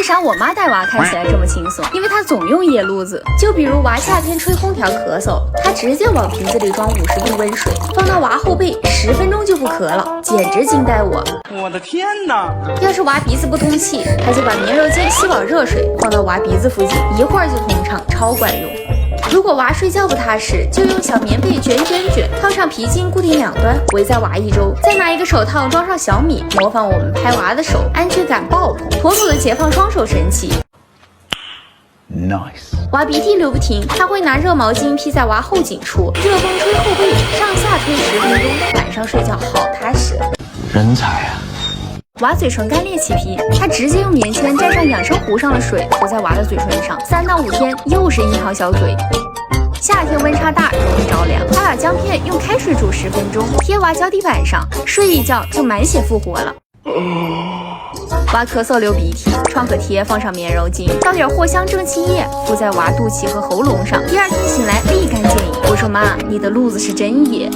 啥我妈带娃看起来这么轻松？因为她总用野路子。就比如娃夏天吹空调咳嗽，她直接往瓶子里装50度温水，放到娃后背，10分钟就不咳了，简直惊呆我！我的天哪！要是娃鼻子不通气，她就把棉柔巾吸饱热水，放到娃鼻子附近，一会儿就通畅，超管用。如果娃睡觉不踏实，就用小棉被卷，套上皮筋固定2端，围在娃1周，再拿一个手套装上小米，模仿我们拍娃的手，安全感爆棚，妥妥的解放双手神器。Nice。娃鼻涕流不停，他会拿热毛巾披在娃后颈处，热风吹后背，上下吹10分钟，晚上睡觉好踏实。人才啊！娃嘴唇干裂起皮，他直接用棉签蘸上养生壶上的水，涂在娃的嘴唇上，3到5天又是一条小嘴。夏天温差大，容易着凉，他把姜片用开水煮10分钟，贴娃脚底板上，睡一觉就满血复活了。娃咳嗽流鼻涕，创可贴放上棉柔巾，倒点藿香正气液，敷在娃肚脐和喉咙上，第2天醒来立竿见影。我说妈，你的路子是真野。